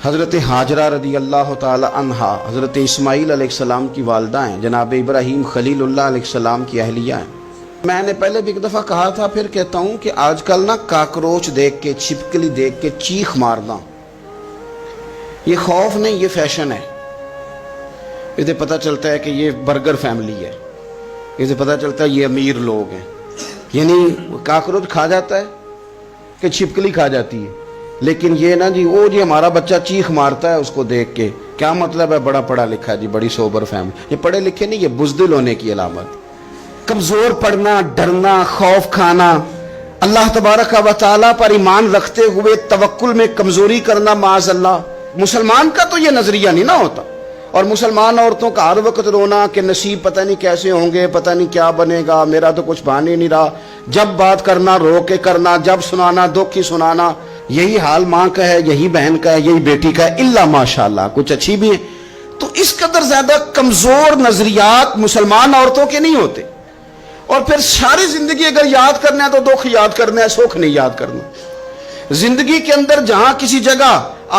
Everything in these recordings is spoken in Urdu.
حضرت حاجرہ رضی اللہ تعالی عنہا حضرت اسماعیل علیہ السلام کی والدہ ہیں، جناب ابراہیم خلیل اللہ علیہ السلام کی اہلیہ ہیں۔ میں نے پہلے بھی ایک دفعہ کہا تھا، پھر کہتا ہوں کہ آج کل نا کاکروچ دیکھ کے، چھپکلی دیکھ کے چیخ مارنا، یہ خوف نہیں، یہ فیشن ہے۔ اسے پتہ چلتا ہے کہ یہ برگر فیملی ہے، اسے پتہ چلتا ہے یہ امیر لوگ ہیں۔ یعنی کاکروچ کھا جاتا ہے کہ چھپکلی کھا جاتی ہے، لیکن یہ نا جی وہ جی ہمارا بچہ چیخ مارتا ہے اس کو دیکھ کے، کیا مطلب ہے بڑا پڑھا لکھا ہے جی، بڑی سوبر فیملی۔ یہ پڑھے لکھے نہیں، یہ بزدل ہونے کی علامت۔ کمزور پڑنا، ڈرنا، خوف کھانا، اللہ تبارک و تعالیٰ پر ایمان رکھتے ہوئے توکل میں کمزوری کرنا، معاذ اللہ۔ مسلمان کا تو یہ نظریہ نہیں نہ ہوتا، اور مسلمان عورتوں کا ہر وقت رونا کہ نصیب پتہ نہیں کیسے ہوں گے، پتہ نہیں کیا بنے گا، میرا تو کچھ بان ہی نہیں رہا۔ جب بات کرنا رو کے کرنا، جب سنانا دکھ ہی سنانا۔ یہی حال ماں کا ہے، یہی بہن کا ہے، یہی بیٹی کا ہے، الا ماشاءاللہ کچھ اچھی بھی ہے۔ تو اس قدر زیادہ کمزور نظریات مسلمان عورتوں کے نہیں ہوتے۔ اور پھر ساری زندگی اگر یاد کرنا ہے تو دکھ یاد کرنا ہے، سکھ نہیں یاد کرنا۔ زندگی کے اندر جہاں کسی جگہ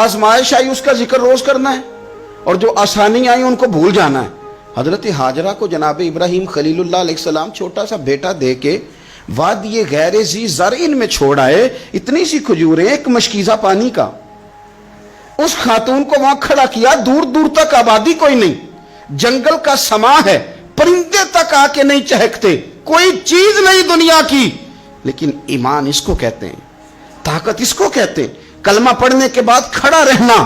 آزمائش آئی اس کا ذکر روز کرنا ہے، اور جو آسانی آئی ان کو بھول جانا ہے۔ حضرت حاجرہ کو جناب ابراہیم خلیل اللہ علیہ السلام چھوٹا سا بیٹا دے کے وادی غیر ذی زرعین میں چھوڑ آئے، اتنی سی کھجوریں، ایک مشکیزہ پانی کا۔ اس خاتون کو وہاں کھڑا کیا، دور دور تک آبادی کوئی نہیں، جنگل کا سما ہے، پرندے تک آ کے نہیں چہکتے، کوئی چیز نہیں دنیا کی، لیکن ایمان اس کو کہتے ہیں، طاقت اس کو کہتے ہیں، کلمہ پڑھنے کے بعد کھڑا رہنا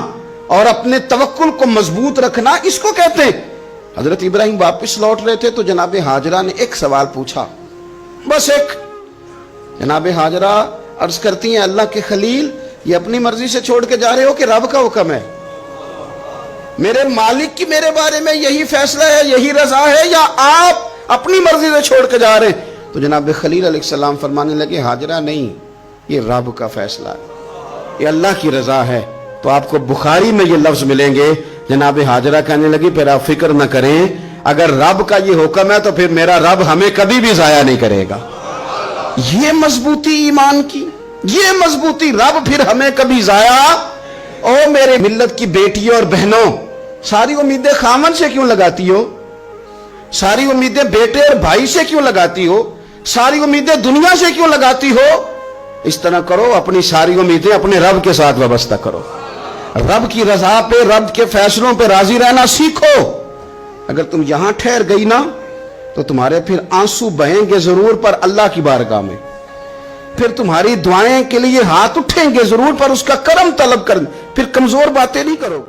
اور اپنے توکل کو مضبوط رکھنا اس کو کہتے ہیں۔ حضرت ابراہیم واپس لوٹ رہے تھے تو جناب حاجرہ نے ایک سوال پوچھا، بس ایک۔ جناب حاجرہ عرض کرتی ہیں، اللہ کے خلیل، یہ اپنی مرضی سے چھوڑ کے جا رہے ہو کہ رب کا حکم ہے؟ میرے مالک کی میرے بارے میں یہی فیصلہ ہے، یہی رضا ہے، یا آپ اپنی مرضی سے چھوڑ کے جا رہے ہیں؟ تو جناب خلیل علیہ السلام فرمانے لگے، حاجرہ نہیں، یہ رب کا فیصلہ ہے، یہ اللہ کی رضا ہے۔ تو آپ کو بخاری میں یہ لفظ ملیں گے، جناب حاجرہ کہنے لگی پھر آپ فکر نہ کریں، اگر رب کا یہ حکم ہے تو پھر میرا رب ہمیں کبھی بھی ضائع نہیں کرے گا۔ یہ مضبوطی ایمان کی، یہ مضبوطی، رب پھر ہمیں کبھی ضائع۔ او میرے ملت کی بیٹیوں اور بہنوں، ساری امیدیں خامن سے کیوں لگاتی ہو؟ ساری امیدیں بیٹے اور بھائی سے کیوں لگاتی ہو؟ ساری امیدیں دنیا سے کیوں لگاتی ہو؟ اس طرح کرو، اپنی ساری امیدیں اپنے رب کے ساتھ وابستہ کرو، رب کی رضا پہ، رب کے فیصلوں پہ راضی رہنا سیکھو۔ اگر تم یہاں ٹھہر گئی نا تو تمہارے پھر آنسو بہیں گے ضرور پر اللہ کی بارگاہ میں، پھر تمہاری دعائیں کے لیے ہاتھ اٹھیں گے ضرور پر اس کا کرم طلب کریں، پھر کمزور باتیں نہیں کرو۔